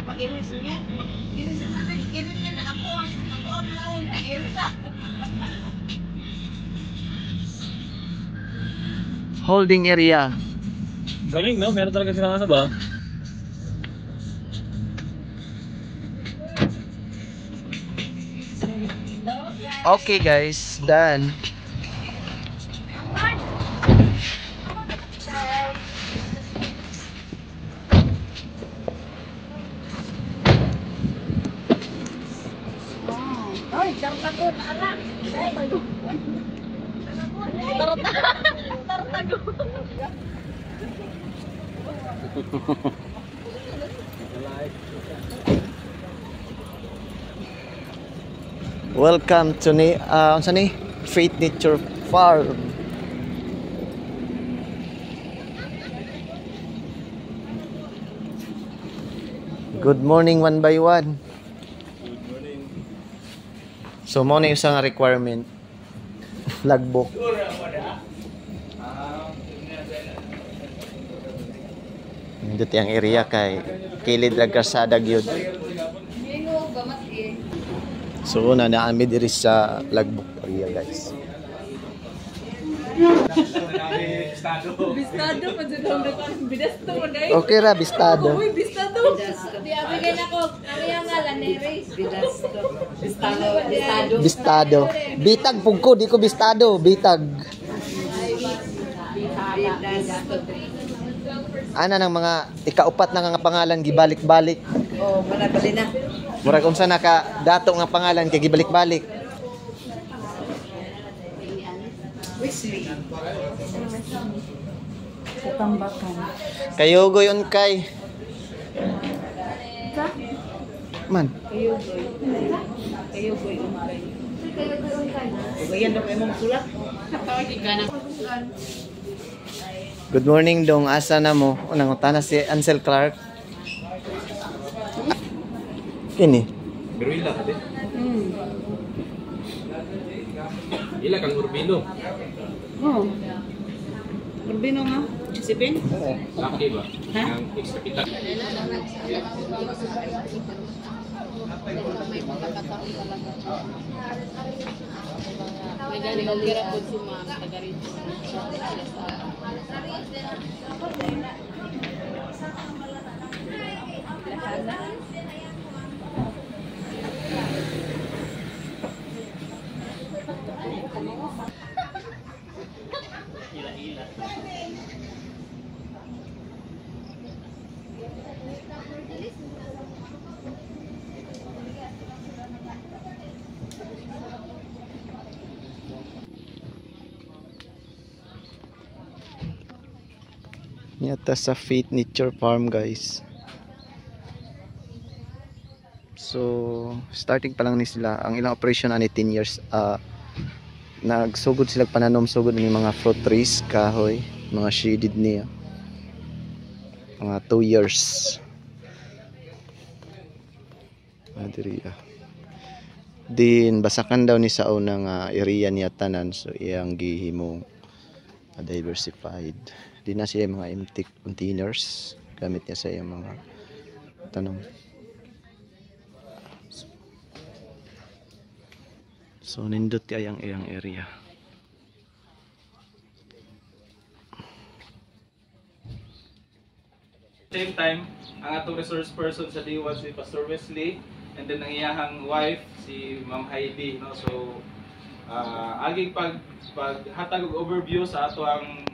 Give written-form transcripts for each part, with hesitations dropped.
pag-iris niya. Iris niya na ako. Ako ang laon. Iris ako. Holding area. Galing, no? Meron talaga sila ano ba? Okay guys, done. Ay, tartago na anak. Tartago. Welcome to Faith Nature Farm. Good morning one by one. Good morning. So mo na isang requirement. Logbook. Dito ang area kay kilid ra kasada gyud. So una na ami diri sa logbook area guys. Bistado pa dyan ang bidasto mo dahil. Okay ra bistado. Uy, bistado. Di abigay na ko, ano yung ngalan ni Riz? Bidasto. Bistado. Bistado. Bitag pug ko, di ko bistado, bitag. Bidasto. Ana nang mga ikaupat na nga pangalan gibalik-balik. Oh, malabali na. Murag unsa naka dato nga pangalan kay gibalik-balik. Wesley. Sa tambakan. Kayo goyon kay man. Kayo boy umay. Ugayan na kayo mong sulat. Good morning dong, asa na mo? Unang utana si Ansel Clark. Kini. Pero ila ka din. Ila kang Urbino. Oh. Urbino nga. Isipin? Laki ba? Ha? Ang extra kita. May galing ang kira po suma. Taga rito. Yata sa Faith Nature Farm guys. So starting pa lang ni sila. Ang ilang operation ani 10 years. Nagsugod sila pananom sugod ng mga fruit trees, kahoy, mga shaded niya. Mga 2 years. Adria. Din basakan daw ni sa unang area niya tanan, so iyang gihimo diversified. Di na siya mga empty containers, gamit niya sa iyang mga tanom. So nindot kaya ang iyang area. Same time, ang atong resource person sa D1 si Pastor Wesley, and then ang iyahang wife si Ma'am Heidi, no. So aging paghatag og overview sa ato ang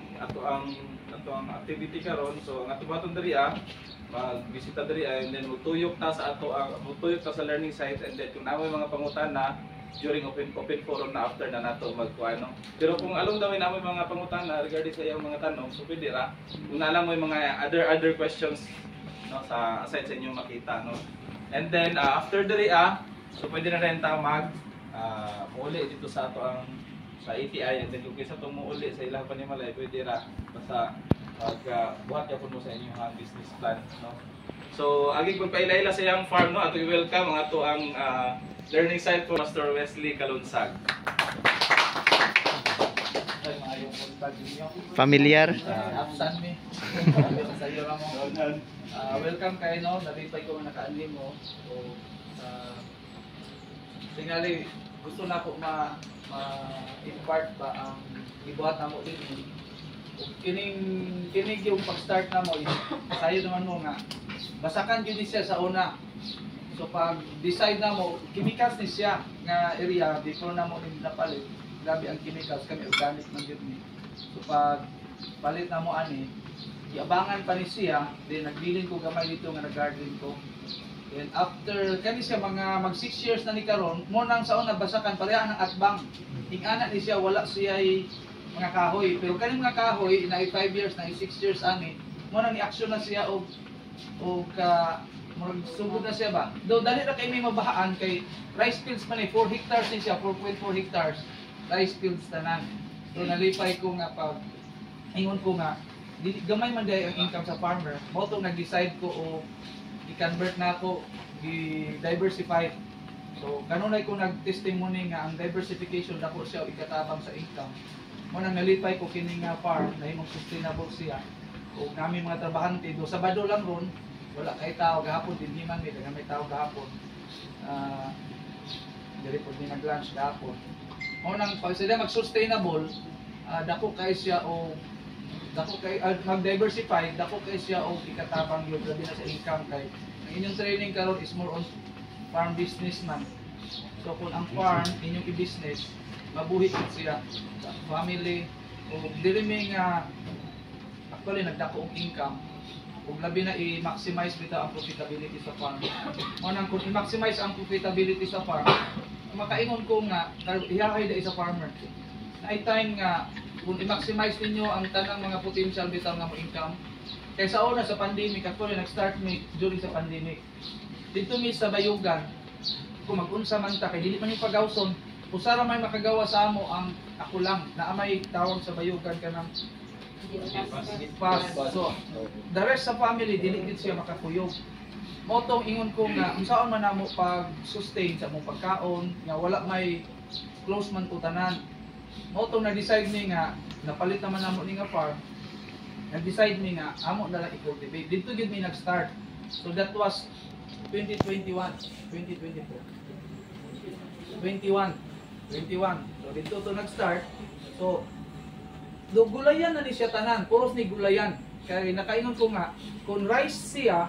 activity karon. So ang ato baton diri magbisita diri and then mutuyok ta sa sa learning site, and then kung namoy mga pangutana during open forum na after na nato magkuano. Pero kung along daw namoy mga pangutana regarding sa iyang mga tanong, so pwede ra kung alam mo yung mga other questions, no, sa aside sa inyong makita, no. And then after diri so pwede na rin ta muuli dito sa ato ang sa ATI, and then kung kaysa tumuuli sa ilang panimalay, pwede ra basta buhat ya mo sa inyong business plan, no. So aging pagpailaila sa iyang farm, no, ato i-welcome ang ato ang learning site for Pastor Wesley Kalunsag. Ay, maayong bag ninyo. Familiar? Absan mi. Sa iyo ra mo. Welcome kayo no, nalipay ko nga nakaanlim mo. So tingali gusto na ko impart ba ang ibuhat na mo din. Kining yung pag-start na mo, sayo naman mo nga basakan gyud siya sa una. So pag decide na mo, chemicals ni siya nga area before na mo ning napalit. Grabe ang chemicals kami organic man gyud ni. So pag palit na mo ani, iabangan pa ni siya, then nagbilin ko gamay dito nga nag-garden ko. Then after kani siya mga mag 6 years na ni karon, mo nang sa una basakan pareha ng atbang. Ing ana ni siya wala siya mga kahoy, pero kani mga kahoy na 5 years na 6 years ani, mo nang i-action na siya og murag sugod na siya ba. Do dali ra kay may mabahaan kay rice fields man 4 hectares ni siya, 4.4 hectares rice fields tanan. So nalipay ko nga pag ingon ko nga gamay man day ang income sa farmer. Mao to nag-decide ko o i-convert na ako, i-diversify. So kanunay ko nag-testimony nga ang diversification dako siya ikatabang sa income. Mo nang nalipay ko kini nga farm na himong sustainable siya. O kami mga trabahante do Sabado lang ron, wala kay tao gahapon din man may tao gahapon. Diri po din nag-lunch gahapon. Mo nang pag sila mag-sustainable, dako kay siya o mag-diversify, dako kay siya o ikatabang yun labi na sa income kay ang inyong training karon is more on farm businessman. So kung ang farm inyong i-business, mabuhi siya sa family o dili mi nga actually nagdako og income ug labi na i-maximize bitaw ang profitability sa farm. Manang kung i-maximize ang profitability sa farm, makaingon ko nga ihahay dai sa farmer. Ay time nga kung i-maximize ninyo ang tanang mga potential bitaw nga mo income. Kay sa una sa pandemic, actually nag-start mi during sa pandemic. Dito mi sa Bayugan, kung mag-unsa man ta kay dili man yung pagawson, usara may makagawa sa amo ang ako lang na may tawag sa Bayugan kanang pass. So, the rest sa family, dili gid siya makakuyog. Motong ingon ko nga, unsaon man namo pag-sustain sa mong pagkaon, nga wala may close man ko tanan. Motong na-decide ni nga, napalit naman namo ni nga farm, nag-decide mi nga, amo na lang i-cultivate. Dito gid mi nag-start. So that was 2021, 2024. 21. So dito to nag-start. So do gulayan na ni siya tanan, puros ni gulayan. Kaya nakaingon ko nga, kung rice siya,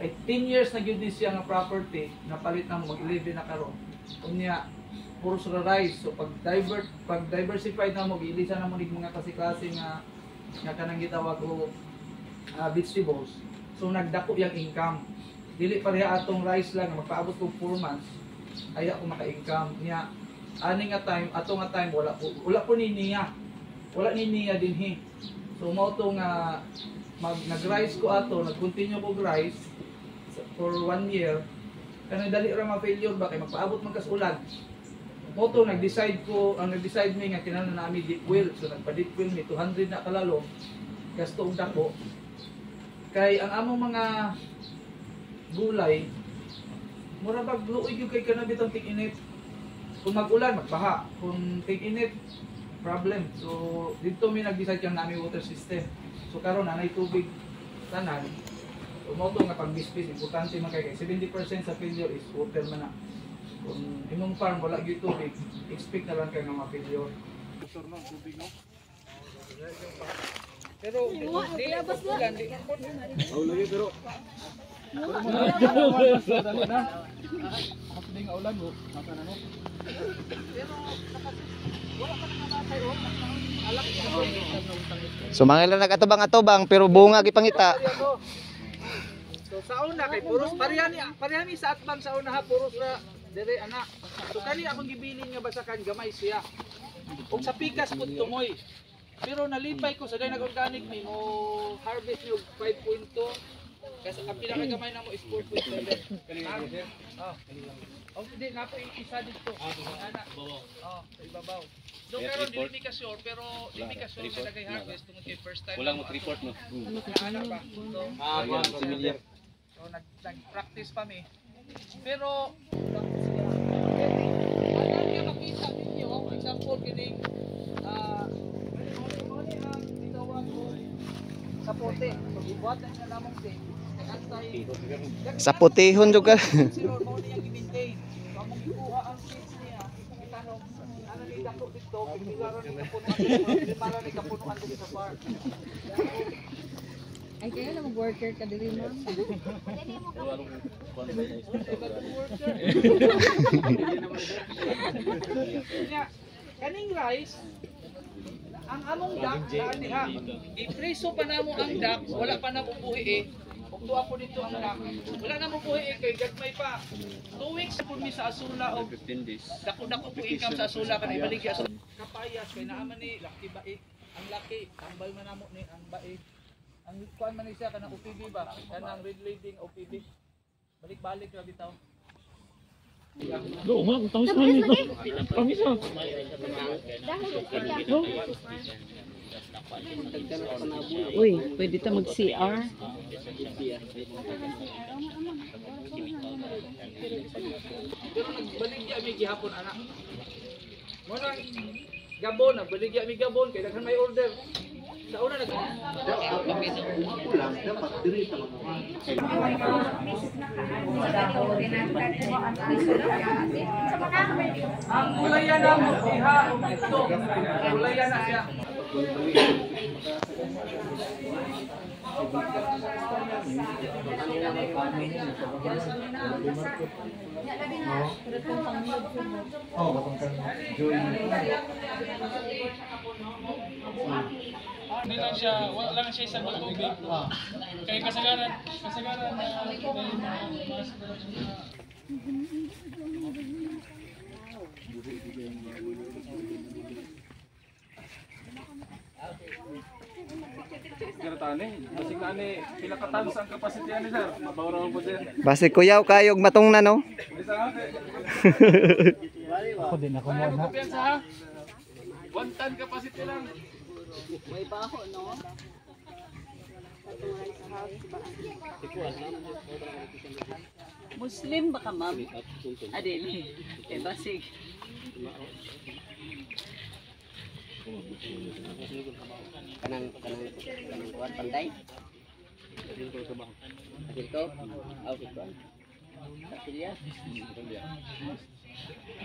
ay 10 years na gyud ni siya nga property, napalit na mo mag-11 na karon. Unya puros ra rice. So pag diversified na mo, giilisan na mo nig mga klase-klase nga kanang gitawag og vegetables. So nagdako yang income. Dili pareha atong rice lang magpaabot og 4 months. Ay ako maka-income niya. Ani nga time, ato nga time wala po ni niya. Wala ni niya dinhi. So mao to nga nag-rice ko ato, nag-continue ko rice for 1 year. Kanang dali ra ma-failure ba kay magpaabot man kas ulan. Mao to nag-decide mi nga kinahanglan na ami deep well. So nagpa-deep well mi 200 na kalalo. Gasto og dako. Kay ang among mga gulay mura bag luoy gyud kay kana bitong tig-init. Kung mag-ulan magbaha, kung tig-init problem. So dito mi nag-decide kang nami water system. So karon na tubig tanan. So mo to nga pag-bispis importante man kay 70% sa failure is water man na. Kung imong farm wala gyud tubig, expect na lang kay nga ma-failure. Motor no tubig no. Pero di abas ulan di. Oh lagi pero. Ako din nga ulan mo, mata na no. So mga ilan nag-atubang-atubang pero bunga gipangita. So sa una kay puros parehani sa atbang sa una ha puros ra dire ana. So kani akong gibilin nga basakan gamay siya. Ug sa pikas pud tumoy. Pero nalipay ko sa day nag-organic ni mo harvest ni 5.2 kasi ang pinakagamay na mo is 4.7. Kanina oh. Oh, hindi na po isa dito. Ana. Oh, sa ibabaw. So karon dili mi ka sure pero dili mi ka sure sa dagay harvest tungod kay first time. Kulang mo report no. Ana ba? So, familiar. So nag-practice pa mi. Pero ano nga makita ninyo example kining kapote. Pag-ibuhat na siya namong din. Sa putihon jud ka. Zero mo niyang i-maintain. Kamong ikuha ang seeds niya. Itanong, ano ni dako dito, pagbigaran ni kapunuan. Para ni kapunuan dito sa farm. Ay, kaya na mag-worker ka dili ma'am. Kanya, kaning rice, ang among duck, diha, ipreso pa namo ang duck, wala pa nabubuhi eh. Kung tuwa po dito ang duck, wala nabubuhi eh, kay gagmay pa. 2 weeks po mi sa asula o 15 days. Dako-dako po income sa asula kanay baligya sa kapayas kay naaman ni laki baik. Ang laki, tambal man namo ni ang baik. Ang kuan man ni siya kanang OPB ba? Kanang red lady OPB. Balik-balik ra bitaw. Uy, pwede ta mag-CR. Pero nagbaligya mi gihapon anak. Mo nang Gabon, nagbaligya mi Gabon kay daghan may order. Sa una nag ang gulayan na mo diha o dito. Gulayan na siya. Hindi lang siya, wala lang siya isang tubig. Kaya kasagaran na Kira tani, basig na ni pila ka tons ang capacity ani sir. Mabawra mo din. Base kuyaw kayog matong na no. Bisa nga. ako din ako mo na. Kumpiyansa ha. 1 ton capacity lang. Muslim ba ka, ma'am? Adili. Eh, basig. kanang kuat pantai. Dito, out ito. Sa